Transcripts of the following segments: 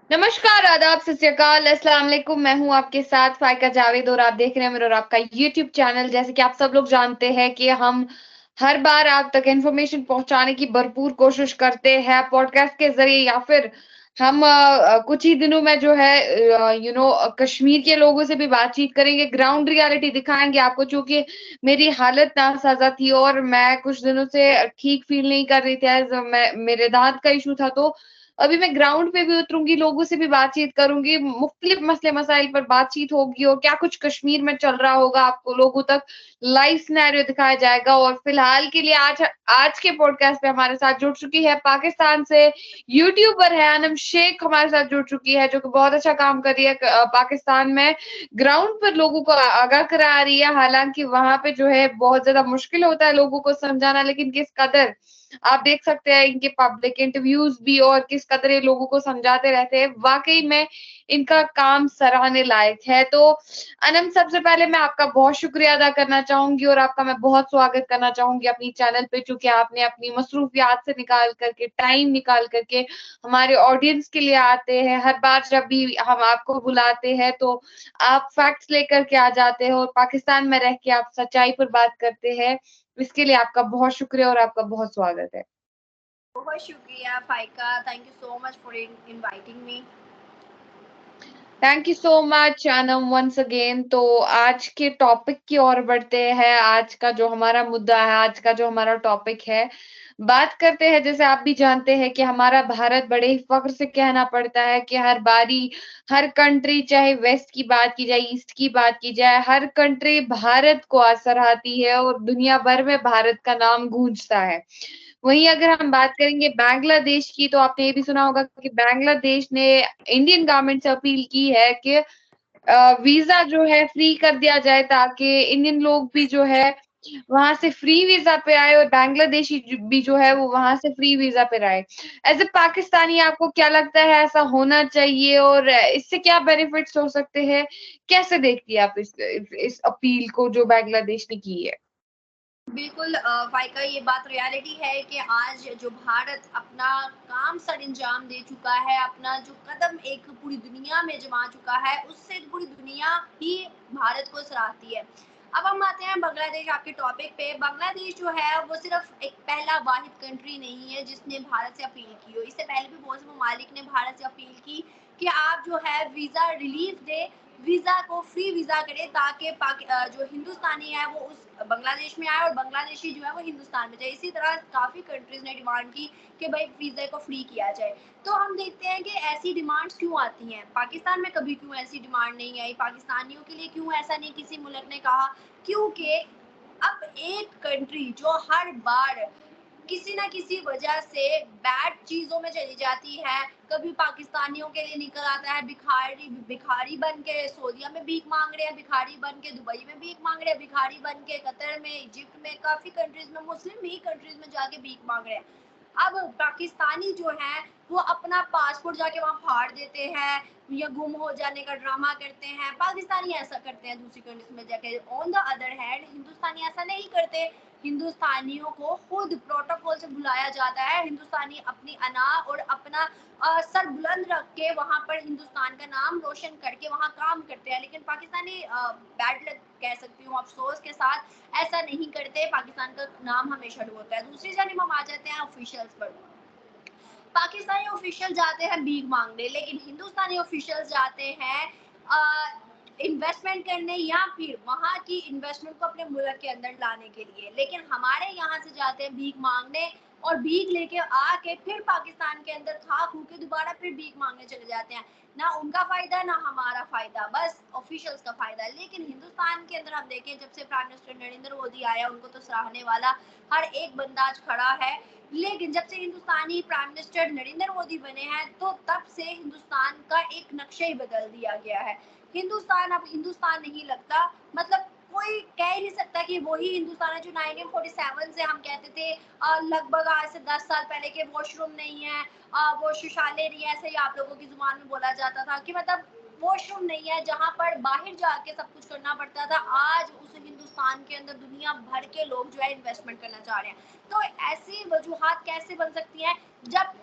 नमस्कार, आदाब, सत श्री अकाल, अस्सलाम वालेकुम। मैं हूँ आपके साथ फ़ाइका जावेद और आप देख रहे हैं मेरा और आपका यूट्यूब चैनल। जैसे कि आप सब लोग जानते हैं कि हम हर बार आप तक इन्फॉर्मेशन पहुँचाने की भरपूर कोशिश करते हैं पॉडकास्ट के ज़रिए या फिर हम कुछ ही दिनों में जो है कश्मीर के लोगों से भी बातचीत करेंगे, ग्राउंड रियलिटी दिखाएँगे आपको। चूँकि मेरी हालत नासाज़ा थी और मैं कुछ दिनों से ठीक फ़ील नहीं कर रही थी एज़ मैं मेरे दाँत का इश्यू था, तो अभी मैं ग्राउंड पे भी उतरूँगी, लोगों से भी बातचीत करूँगी, मुख्तलिफ मसले-मसाइल पर बातचीत होगी और क्या कुछ कश्मीर में चल रहा होगा, आपको लोगों तक लाइव सिनेरियो दिखाया जाएगा। और फिलहाल के लिए आज आज के पॉडकास्ट पे हमारे साथ जुड़ चुकी है पाकिस्तान से यूट्यूबर है अनम शेख हमारे साथ जुड़ चुकी है, जो कि बहुत अच्छा काम कर रही है पाकिस्तान में ग्राउंड पर लोगों को आगाह करा रही है। हालाँकि वहाँ पे जो है बहुत ज़्यादा मुश्किल होता है लोगों को समझाना, लेकिन किस कदर आप देख सकते हैं इनके पब्लिक इंटरव्यूज़ भी और किस कदर ये लोगों को समझाते रहते हैं। वाक़ई में इनका काम सराहने लायक है। तो अनम, सबसे पहले मैं आपका बहुत शुक्रिया अदा करना चाहूँगी और आपका मैं बहुत स्वागत करना चाहूँगी अपनी चैनल पे, चूँकि आपने अपनी मसरूफ़ियात से निकाल कर के, टाइम निकाल कर के हमारे ऑडियंस के लिए आते हैं। हर बार जब भी हम आपको बुलाते हैं तो आप फैक्ट्स लेकर के आ जाते हो और पाकिस्तान में रह के आप सच्चाई पर बात करते हैं। इसके लिए आपका बहुत शुक्रिया और आपका बहुत स्वागत है। बहुत शुक्रिया Faika, thank you so much for inviting me. Thank you so much Anam once again. तो आज के टॉपिक की ओर बढ़ते हैं। आज का जो हमारा मुद्दा है, आज का जो हमारा टॉपिक है, बात करते हैं। जैसे आप भी जानते हैं कि हमारा भारत बड़े ही फ़ख्र से कहना पड़ता है कि हर बारी, हर कंट्री, चाहे वेस्ट की बात की जाए, ईस्ट की बात की जाए, हर कंट्री भारत को सराहती है और दुनिया भर में भारत का नाम गूंजता है। वहीं अगर हम बात करेंगे बांग्लादेश की, तो आपने ये भी सुना होगा कि बांग्लादेश ने इंडियन गवर्नमेंट से अपील की है कि वीज़ा जो है फ्री कर दिया जाए, ताकि इंडियन लोग भी जो है वहाँ से फ्री वीज़ा पे आए और बांग्लादेशी भी जो है वो वहाँ से फ्री वीज़ा पे आए। एज़ अ पाकिस्तानी आपको क्या लगता है, ऐसा होना चाहिए और इससे क्या बेनिफिट्स हो सकते हैं? कैसे देखती है आप इस अपील को जो बांग्लादेश ने की है? बिल्कुल फाइका, ये बात रियलिटी है कि आज जो भारत अपना काम सर अंजाम दे चुका है, अपना जो कदम एक पूरी दुनिया में जमा चुका है, उससे पूरी दुनिया ही भारत को सराहती है। अब हम आते हैं बांग्लादेश आपके टॉपिक पे। बांग्लादेश जो है वो सिर्फ एक पहला वाहिद कंट्री नहीं है जिसने भारत से अपील की हो। इससे पहले भी बहुत से ममालिक ने भारत से अपील की कि आप जो है वीज़ा रिलीफ दे, वीज़ा को फ्री वीज़ा करे, ताकि जो हिंदुस्तानी है वो उस बांग्लादेश में आए और बांग्लादेशी जो है वो हिंदुस्तान में जाए। इसी तरह काफ़ी कंट्रीज़ ने डिमांड की कि भाई वीज़ा को फ्री किया जाए। तो हम देखते हैं कि ऐसी डिमांड्स क्यों आती हैं। पाकिस्तान में कभी क्यों ऐसी डिमांड नहीं आई, पाकिस्तानियों के लिए क्यों ऐसा नहीं किसी मुल्क ने कहा? क्योंकि अब एक कंट्री जो हर बार किसी ना किसी वजह से बैड चीजों में चली जाती है, कभी पाकिस्तानियों के लिए निकल आता है भिखारी, भिखारी बन के सऊदीया में भीख मांग रहे हैं, भिखारी बन के दुबई में भीख मांग रहे हैं, भिखारी बन के कतर में, इजिप्ट में, काफी कंट्रीज में, मुस्लिम भी कंट्रीज में जाके भीख मांग रहे हैं। अब पाकिस्तानी जो है वो अपना पासपोर्ट जाके वहाँ फाड़ देते हैं या गुम हो जाने का ड्रामा करते हैं। पाकिस्तानी ऐसा करते हैं दूसरी कंट्रीज में जाके। ऑन द अदर हैंड हिंदुस्तानी ऐसा नहीं करते। हिंदुस्तानियों को खुद प्रोटोकॉल से बुलाया जाता है। हिंदुस्तानी अपनी अना और अपना सर बुलंद रख के वहाँ पर हिंदुस्तान का नाम रोशन करके वहाँ काम करते हैं। लेकिन पाकिस्तानी बैड लक कह सकती हूँ अफसोस के साथ ऐसा नहीं करते। पाकिस्तान का नाम हमेशा डूबता है। दूसरी जानिब हम आ जाते हैं ऑफिशियल्स पर। पाकिस्तानी ऑफिशियल जाते हैं भीख मांगने, लेकिन हिंदुस्तानी ऑफिशियल्स जाते हैं इन्वेस्टमेंट करने या फिर वहाँ की इन्वेस्टमेंट को अपने मुल्क के अंदर लाने के लिए। लेकिन हमारे यहाँ से जाते हैं भीख मांगने और भीख लेके आके फिर पाकिस्तान के अंदर खा खू के दोबारा फिर भीख मांगने चले जाते हैं। ना उनका फायदा ना हमारा फायदा, बस ऑफिशियल्स का फायदा। लेकिन हिंदुस्तान के अंदर हम देखें, जब से प्राइम मिनिस्टर नरेंद्र मोदी आया, उनको तो सराहने वाला हर एक बंदा आज खड़ा है। लेकिन जब से हिंदुस्तानी प्राइम मिनिस्टर नरेंद्र मोदी बने हैं तो तब से हिंदुस्तान का एक नक्शा ही बदल दिया गया है। हिंदुस्तान अब हिंदुस्तान नहीं लगता। मतलब कोई कह ही नहीं सकता कि वही हिंदुस्तान है जो 1947 से हम कहते थे। लगभग आज से 10 साल पहले के वॉशरूम नहीं है, वो शौचालय नहीं है, ऐसे ही आप लोगों की जुबान में बोला जाता था कि मतलब वॉशरूम नहीं है जहाँ पर बाहर जाके सब कुछ करना पड़ता था। आज उस हिंदुस्तान के अंदर दुनिया भर के लोग जो है इन्वेस्टमेंट करना चाह रहे हैं। तो ऐसी वजूहात कैसे बन सकती हैं जब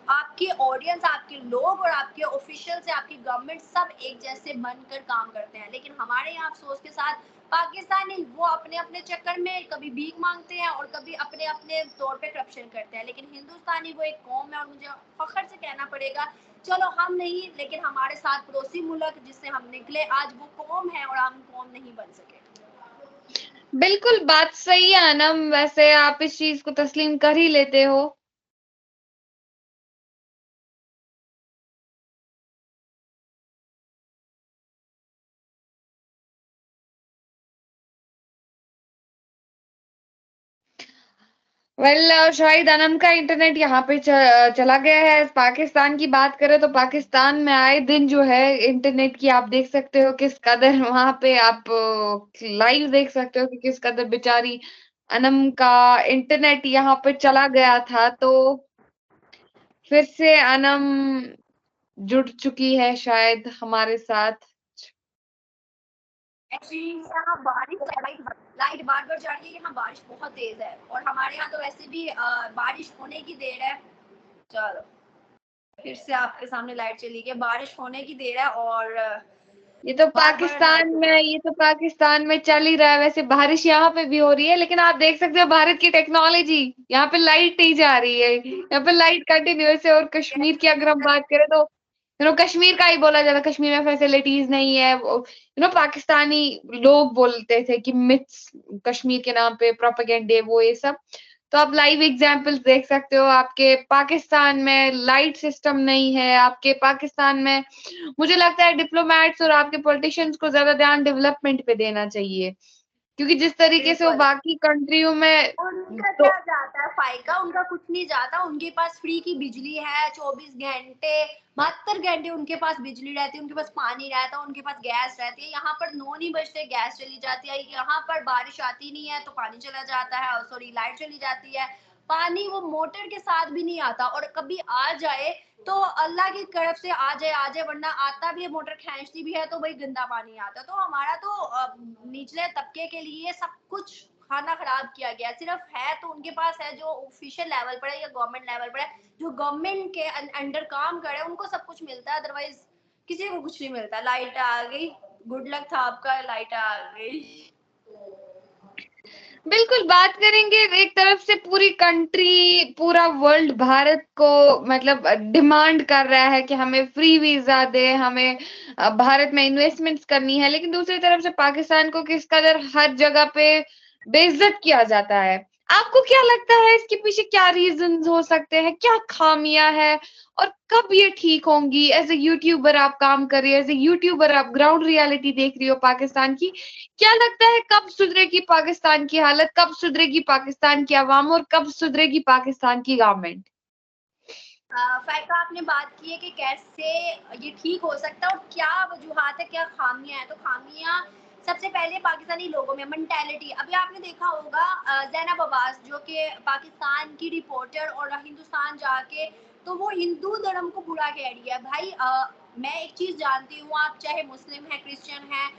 आप आपकी ऑडियंस, आपके लोग और आपके ऑफिशियल से आपकी गवर्नमेंट सब एक जैसे बनकर काम करते हैं, लेकिन हमारे यहाँ अफसोस के साथ पाकिस्तानी वो अपने अपने चक्कर में कभी भीख मांगते हैं और कभी अपने अपने तौर पे करप्शन करते हैं, लेकिन हिंदुस्तानी वो एक कौम है और मुझे फख्र से कहना पड़ेगा, चलो हम नहीं लेकिन हमारे साथ पड़ोसी मुल्क जिससे हम निकले आज वो कौम है और हम कौम नहीं बन सके। बिल्कुल बात सही है अनम, वैसे आप इस चीज को तस्लीम कर ही लेते हो। शाहिद अनम का इंटरनेट यहाँ पे चला गया है। पाकिस्तान की बात करें तो पाकिस्तान में आए दिन जो है इंटरनेट की आप देख सकते हो किस कदर वहां पे आप लाइव देख सकते हो कि किस कदर बेचारी अनम का इंटरनेट यहाँ पे चला गया था। तो फिर से अनम जुड़ चुकी है शायद हमारे साथ। एक्चुअली यहाँ बारिश लाइट बार बार जा रही है, यहाँ बारिश बहुत तेज है और हमारे यहाँ तो वैसे भी बारिश होने की देर है। चलो फिर से आपके सामने लाइट चली गई, बारिश होने की देर है और ये तो पाकिस्तान में चल ही रहा है। वैसे बारिश यहाँ पे भी हो रही है, लेकिन आप देख सकते हो भारत की टेक्नोलॉजी, यहाँ पे लाइट नहीं जा रही है, यहाँ पे लाइट कंटिन्यूस है। और कश्मीर की अगर हम बात करें तो कश्मीर का ही बोला जाता है, कश्मीर में फैसिलिटीज नहीं है। पाकिस्तानी लोग बोलते थे कि मिथ्स कश्मीर के नाम पे, प्रोपेगेंडे, वो ये सब। तो आप लाइव एग्जाम्पल्स देख सकते हो। आपके पाकिस्तान में लाइट सिस्टम नहीं है, आपके पाकिस्तान में मुझे लगता है डिप्लोमेट्स और आपके पॉलिटिशियंस को ज्यादा ध्यान डेवलपमेंट पे देना चाहिए, क्योंकि जिस तरीके से वो बिल्कुल बाकी कंट्रियों में उनका तो क्या जाता है फायदा, उनका कुछ नहीं जाता। उनके पास फ्री की बिजली है 24 घंटे, 72 घंटे उनके पास बिजली रहती है, उनके पास पानी रहता है, उनके पास गैस रहती है। यहाँ पर 9 नहीं बजते गैस चली जाती है, यहाँ पर बारिश आती नहीं है तो पानी चला जाता है, सॉरी लाइट चली जाती है। पानी वो मोटर के साथ भी नहीं आता और कभी आ जाए तो अल्लाह की तरफ से आ जाए, वरना आता भी है मोटर खींचती भी है तो वही गंदा पानी आता है। तो हमारा तो निचले तबके के लिए सब कुछ खाना खराब किया गया। सिर्फ है तो उनके पास है जो ऑफिशियल लेवल पर है या गवर्नमेंट लेवल पर है, जो गवर्नमेंट के अंडर काम करे उनको सब कुछ मिलता है, अदरवाइज किसी को कुछ नहीं मिलता। लाइट आ गई, गुड लक था आपका, लाइट आ गई। बिल्कुल बात करेंगे। एक तरफ से पूरी कंट्री, पूरा वर्ल्ड भारत को मतलब डिमांड कर रहा है कि हमें फ्री वीजा दे, हमें भारत में इन्वेस्टमेंट्स करनी है, लेकिन दूसरी तरफ से पाकिस्तान को किस कदर हर जगह पे बेइज्जत किया जाता है। आपको क्या लगता है इसके पीछे क्या रीजंस हो सकते हैं, क्या खामियां है, और कब ये ठीक होंगी? एज ए यूट्यूबर आप काम कर रही हो, एज ए यूट्यूबर आप ग्राउंड रियलिटी देख रही हो पाकिस्तान की, क्या लगता है कब सुधरेगी पाकिस्तान की हालत, कब सुधरेगी पाकिस्तान की आवाम, और कब सुधरेगी पाकिस्तान की गवर्नमेंट? फायका आपने बात की है कि कैसे ये ठीक हो सकता है और क्या वजूहत है, क्या खामियां हैं। तो खामियां सबसे पहले पाकिस्तानी लोगों में मेंटेलिटी। अभी आपने देखा होगा जैनब अब्बास जो कि पाकिस्तान की रिपोर्टर और हिंदुस्तान जाके तो वो हिंदू धर्म को बुरा कह रही है। भाई मैं एक चीज जानती हूँ, आप चाहे मुस्लिम है, क्रिश्चियन है,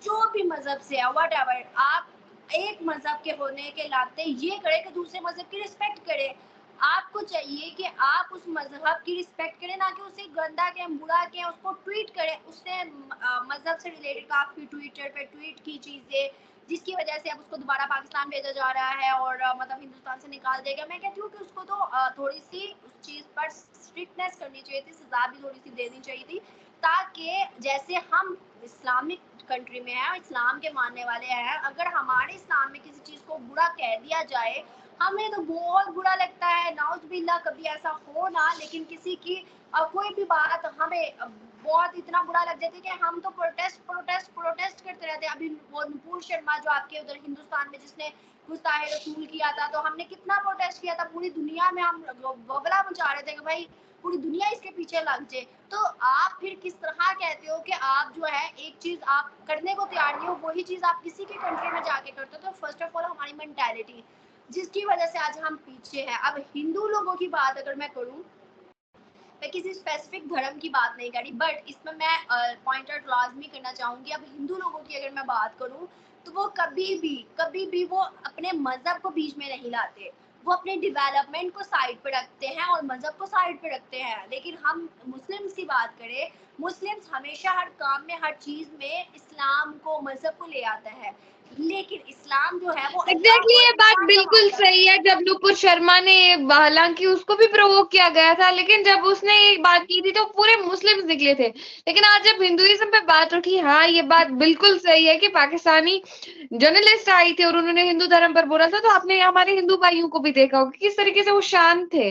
जो भी मजहब से है, वट आप एक मजहब के होने के नाते ये करे कि दूसरे मजहब की रिस्पेक्ट करे। आपको चाहिए कि आप उस मजहब की रिस्पेक्ट करें, ना कि उसे गंदा कहें, बुरा कहें, उसको ट्वीट करें। उससे मजहब से रिलेटेड काफी ट्विटर पे ट्वीट की चीजें जिसकी वजह से अब उसको दोबारा पाकिस्तान भेजा जा रहा है और मतलब हिंदुस्तान से निकाल देगा। मैं कहती हूँ कि उसको तो थोड़ी सी उस चीज पर स्ट्रिक्टनेस करनी चाहिए थी, सजा भी थोड़ी सी देनी चाहिए थी, ताकि जैसे हम इस्लामिक कंट्री में है, इस्लाम के मानने वाले हैं, अगर हमारे इस्लाम में किसी चीज को बुरा कह दिया जाए हमें तो बहुत बुरा लगता है। नाउज़ुबिल्लाह कभी ऐसा हो ना, लेकिन किसी की कोई भी बात हमें बहुत इतना बुरा लग जाती है कि हम तो प्रोटेस्ट करते रहते हैं। अभी वो नुपुर शर्मा जो आपके उधर हिंदुस्तान में जिसने गुस्ताए रसूल किया था, तो हमने कितना प्रोटेस्ट किया था, पूरी दुनिया में हम बबला मचा रहे थे कि भाई पूरी दुनिया इसके पीछे लग जाए। तो आप फिर किस तरह कहते हो कि आप जो है एक चीज आप करने को तैयार नहीं हो, वही चीज आप किसी की कंट्री में जाके करते हो। तो फर्स्ट ऑफ ऑल हमारी मेंटालिटी जिसकी वजह से आज हम पीछे हैं। अब हिंदू लोगों की बात अगर मैं करूं, मैं किसी स्पेसिफिक धर्म की बात नहीं कर रही, बट इसमें मैं पॉइंट आउट लाजमी करना चाहूंगी। अब हिंदू लोगों की अगर मैं बात करूं तो वो कभी भी वो अपने मजहब को बीच में नहीं लाते। वो अपने डेवलपमेंट को साइड पे रखते हैं और मजहब को साइड पे रखते हैं। लेकिन हम मुस्लिम्स की बात करें, मुस्लिम्स हमेशा हर काम में, हर चीज में इस्लाम को, मजहब को ले आता है। लेकिन इस्लाम जो है वो अल्लाह एग्जैक्टली और ये बात इंसान का बिल्कुल मामला है। सही है। जब नुपुर शर्मा ने, हालांकि उसको भी प्रोवोक किया गया था, लेकिन जब उसने एक बात की थी तो पूरे मुस्लिम्स निकले थे। लेकिन आज जब हिंदुइज्म पे बात उठी, हाँ ये बात बिल्कुल सही है कि पाकिस्तानी जर्नलिस्ट आई थी और उन्होंने हिंदू धर्म पर बोला था, तो आपने हमारे हिंदू भाइयों को भी देखा होगा किस तरीके से वो शांत थे,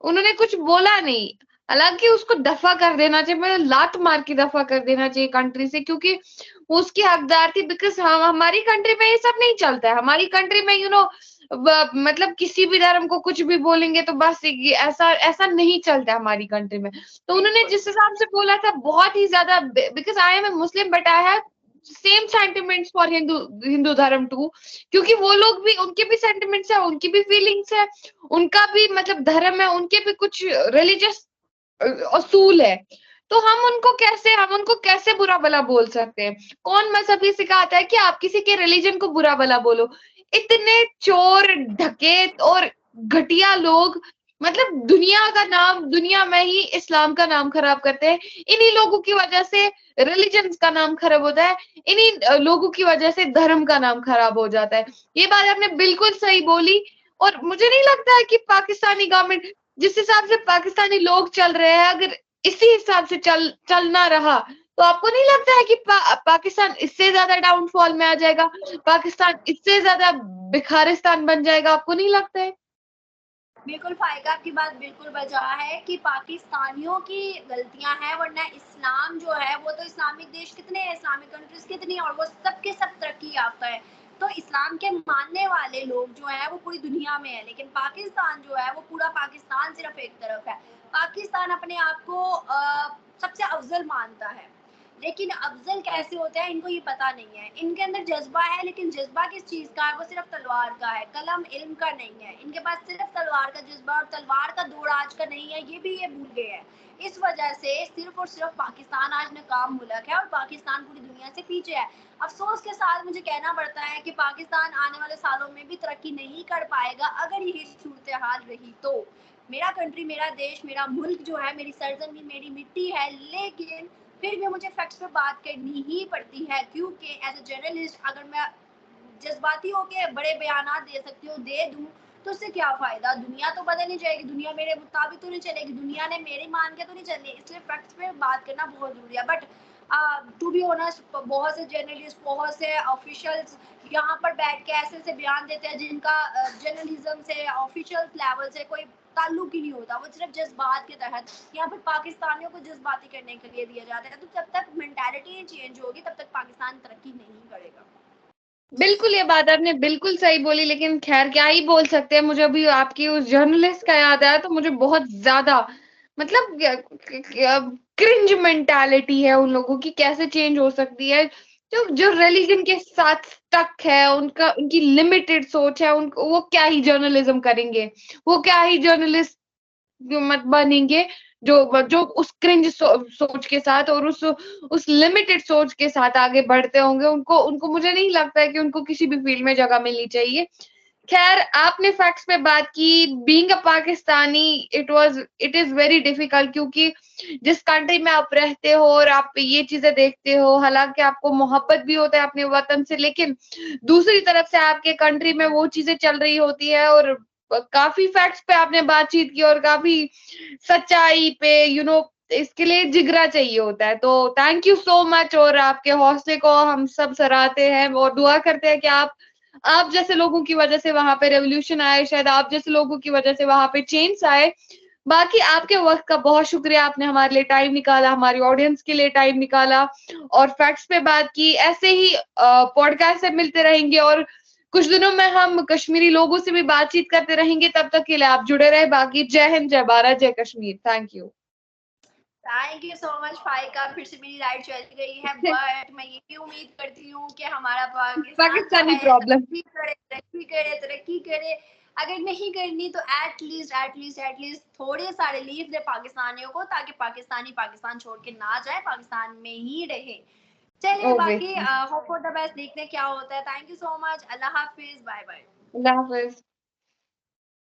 उन्होंने कुछ बोला नहीं। हालांकि उसको दफा कर देना चाहिए, मतलब लात मार के दफा कर देना चाहिए कंट्री से, क्योंकि वो उसकी हकदार थी। बिकॉज हम, हमारी कंट्री में ये सब नहीं चलता है। हमारी कंट्री में मतलब किसी भी धर्म को कुछ भी बोलेंगे तो बस ऐसा ऐसा नहीं चलता है हमारी कंट्री में। तो उन्होंने बिल्कुल जिस हिसाब से बोला था बहुत ही ज्यादा, because I am a Muslim but I have same sentiments for Hindu Hindu धर्म टू, क्योंकि वो लोग भी, उनके भी सेंटिमेंट्स है, उनकी भी फीलिंग्स है, उनका भी मतलब धर्म है, उनके भी कुछ रिलीजियस असूल है। तो हम उनको कैसे बुरा भला बोल सकते हैं? कौन मजहब ये सिखाता है कि आप किसी के रिलीजन को बुरा भला बोलो? इतने चोर, डकैत और घटिया लोग, मतलब दुनिया का नाम, दुनिया में ही इस्लाम का नाम खराब करते हैं। इन्हीं लोगों की वजह से रिलीजन का नाम खराब होता है, इन्हीं लोगों की वजह से धर्म का नाम खराब हो जाता है। ये बात आपने बिल्कुल सही बोली। और मुझे नहीं लगता है कि पाकिस्तानी गवर्नमेंट, जिस हिसाब से पाकिस्तानी लोग चल रहे हैं, अगर इसी हिसाब से चलना रहा, तो आपको नहीं लगता है कि पाकिस्तान इससे ज्यादा डाउनफॉल में आ जाएगा? पाकिस्तान इससे ज्यादा भिखारिस्तान बन जाएगा? आपको नहीं लगता है? बिल्कुल फायका, आपकी बात बिल्कुल बजा है कि पाकिस्तानियों की गलतियां हैं, वरना इस्लाम जो है वो तो, इस्लामिक देश कितने हैं, इस्लामिक कंट्रीज कितनी हैं, और वो सब के सब तरक्की याफ्ता है। तो इस्लाम के मानने वाले लोग जो है वो पूरी दुनिया में है, लेकिन पाकिस्तान जो है वो पूरा पाकिस्तान सिर्फ एक तरफ है। पाकिस्तान अपने आप को सबसे अफजल मानता है, लेकिन अफजल कैसे होता है इनको ये पता नहीं है। इनके अंदर जज्बा है, लेकिन जज्बा किस चीज का है? वो सिर्फ तलवार का है, कलम इल्म का नहीं है। इनके पास सिर्फ तलवार का जज्बा, और तलवार का दौर आज का नहीं है, ये भी ये भूल गए हैं। इस वजह से सिर्फ और सिर्फ पाकिस्तान आज नाकाम मुल्क है, और पाकिस्तान पूरी दुनिया से पीछे है। अफसोस के साथ मुझे कहना पड़ता है कि पाकिस्तान आने वाले सालों में भी तरक्की नहीं कर पाएगा अगर यही सूरत हाल रही तो। मेरा कंट्री, मेरा देश, मेरा मुल्क जो है, मेरी सरजमीन, मेरी मिट्टी है, लेकिन फिर भी मुझे फैक्ट्स पे बात करनी ही पड़ती है, क्योंकि एज अ जर्नलिस्ट अगर मैं जज्बाती होके बड़े बयान दे सकती हूँ, दे दूँ, तो उससे क्या फायदा? दुनिया तो बदल नहीं जाएगी, दुनिया मेरे मुताबिक तो नहीं चलेगी, दुनिया ने मेरी मान के तो नहीं चलनी। इसलिए फैक्ट्स पे बात करना बहुत जरूरी है। बट टू बी ऑनेस्ट, बहुत से जर्नलिस्ट, बहुत से ऑफिशियल्स यहाँ पर बैठ के ऐसे ऐसे बयान देते हैं जिनका जर्नलिज्म से, ऑफिशियल लेवल से कोई ताल्लुक ही नहीं होता। वो सिर्फ जज्बात के तहत यहाँ पर पाकिस्तानियों को जज्बाती करने के लिए दिया जाता है। तो जब तक मेंटालिटी चेंज होगी तब तक पाकिस्तान तरक्की नहीं करेगा। बिल्कुल, ये बात आपने बिल्कुल सही बोली, लेकिन खैर क्या ही बोल सकते हैं। मुझे अभी आपकी उस जर्नलिस्ट का याद आया तो मुझे बहुत ज्यादा, मतलब क्रिंज मेंटालिटी है उन लोगों की, कैसे चेंज हो सकती है? जो जो रिलीजन के साथ स्टक है, उनका, उनकी लिमिटेड सोच है, उनको, वो क्या ही जर्नलिज्म करेंगे? वो क्या ही जर्नलिस्ट मत बनेंगे जो जो उस क्रिंज सोच के साथ और उस लिमिटेड सोच के साथ आगे बढ़ते होंगे? उनको उनको मुझे नहीं लगता है कि उनको किसी भी फील्ड में जगह मिलनी चाहिए। खैर, आपने फैक्ट्स पे बात की। Being a Pakistani, it is very difficult, क्योंकि जिस कंट्री में आप रहते हो और आप ये चीजें देखते हो, हालांकि आपको मोहब्बत भी होता है अपने वतन से, लेकिन दूसरी तरफ से आपके कंट्री में वो चीजें चल रही होती है। और काफी फैक्ट्स पे आपने बातचीत की और काफी सच्चाई पे, इसके लिए जिगरा चाहिए होता है। तो थैंक यू सो मच, और आपके हौसले को हम सब सराहते हैं और दुआ करते हैं कि आप जैसे लोगों की वजह से वहां पे रेवोल्यूशन आए, शायद आप जैसे लोगों की वजह से वहां पे चेंज आए। बाकी आपके वक्त का बहुत शुक्रिया, आपने हमारे लिए टाइम निकाला, हमारी ऑडियंस के लिए टाइम निकाला और फैक्ट्स पे बात की। ऐसे ही पॉडकास्ट से मिलते रहेंगे और कुछ दिनों में हम कश्मीरी लोगों से भी बातचीत करते रहेंगे। तब तक के लिए आप जुड़े रहे। बाकी जय हिंद, जय भारत, जय Kashmir. Thank you. Thank you so much Faika, फिर से मेरी लाइट चल गई है, बट मैं ये उम्मीद करती हूँ कि हमारा पाकिस्तान जो पाकिस्तानी है प्रॉब्लम। तरक्की करे, तरक्की करे, तरक्की करे। अगर नहीं करनी तो एटलीस्ट थोड़े सा रिलीफ दे पाकिस्तानियों को, ताकि पाकिस्तानी पाकिस्तान छोड़ के ना जाए, पाकिस्तान में ही रहे। चलिए, बाकी ओबे। होप फॉर द बेस्ट, देखते हैं क्या होता है। थैंक यू सो मच, अल्लाह हाफिज, बाय बाय। अल्लाह हाफिज।